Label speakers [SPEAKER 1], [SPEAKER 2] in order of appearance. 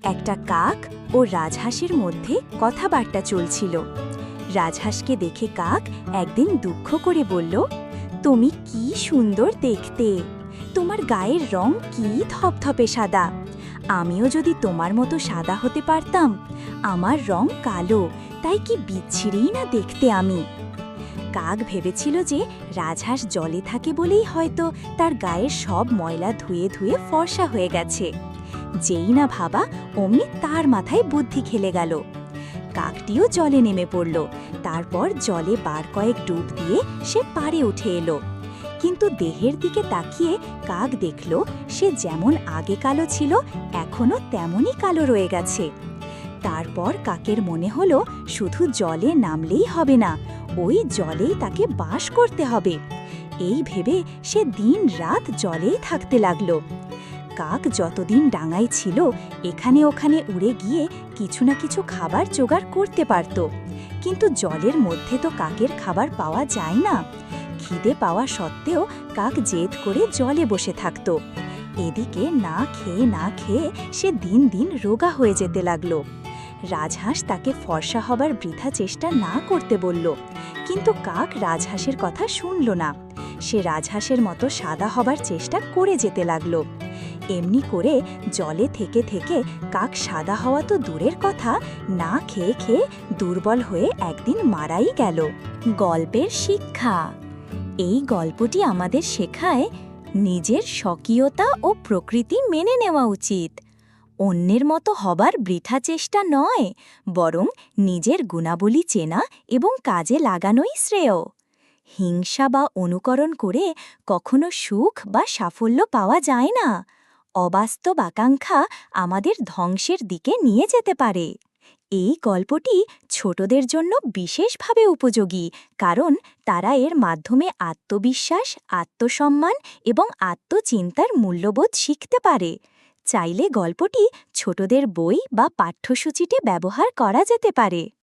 [SPEAKER 1] একটা কাক ও রাজহাঁসের মধ্যে কথাবার্তা চলছিল। রাজহাঁসকে দেখে কাক একদিন দুঃখ করে বলল, তুমি কি সুন্দর দেখতে, তোমার গায়ের রং কি ধপধপে সাদা। আমিও যদি তোমার মতো সাদা হতে পারতাম। আমার রং কালো, তাই কি বিচ্ছিরিই না দেখতে আমি। কাক ভেবেছিল যে রাজহাঁস জলে থাকে বলেই হয়তো তার গায়ের সব ময়লা ধুয়ে ধুয়ে ফর্সা হয়ে গেছে। যেই না ভাবা অমনি তার মাথায় বুদ্ধি খেলে গেল। কাকটিও জলে নেমে পড়ল। তারপর জলে বার কয়েক ডুব দিয়ে সে পাড়ে উঠে এলো। কিন্তু দেহের দিকে তাকিয়ে কাক দেখল সে যেমন আগে কালো ছিল এখনো তেমনই কালো রয়ে গেছে। তারপর কাকের মনে হলো শুধু জলে নামলেই হবে না, ওই জলেই তাকে বাস করতে হবে। এই ভেবে সে দিন রাত জলেই থাকতে লাগলো। কাক যতদিন ডাঙায় ছিল এখানে ওখানে উড়ে গিয়ে কিছু না কিছু খাবার জোগাড় করতে পারত। কিন্তু জলের মধ্যে তো কাকের খাবার পাওয়া যায় না। খিদে পাওয়া সত্ত্বেও কাক জেদ করে জলে বসে থাকত। এদিকে না খেয়ে সে দিন দিন রোগা হয়ে যেতে লাগলো। রাজহাঁস তাকে ফর্সা হবার বৃথা চেষ্টা না করতে বলল, কিন্তু কাক রাজহাঁসের কথা শুনল না। সে রাজহাঁসের মতো সাদা হবার চেষ্টা করে যেতে লাগলো। এমনি করে জলে থেকে থেকে কাক সাদা হওয়া তো দূরের কথা, না খেয়ে খেয়ে দুর্বল হয়ে একদিন মারাই গেল। গল্পের শিক্ষা। এই গল্পটি আমাদের শেখায় নিজের স্বকীয়তা ও প্রকৃতি মেনে নেওয়া উচিত। অন্যের মতো হবার বৃথা চেষ্টা নয়, বরং নিজের গুণাবলী চেনা এবং কাজে লাগানোই শ্রেয়। হিংসা বা অনুকরণ করে কখনো সুখ বা সাফল্য পাওয়া যায় না। অবাস্তব আকাঙ্ক্ষা আমাদের ধ্বংসের দিকে নিয়ে যেতে পারে। এই গল্পটি ছোটদের জন্য বিশেষভাবে উপযোগী, কারণ তারা এর মাধ্যমে আত্মবিশ্বাস, আত্মসম্মান এবং আত্মচিন্তার মূল্যবোধ শিখতে পারে। চাইলে গল্পটি ছোটদের বই বা পাঠ্যসূচিতে ব্যবহার করা যেতে পারে।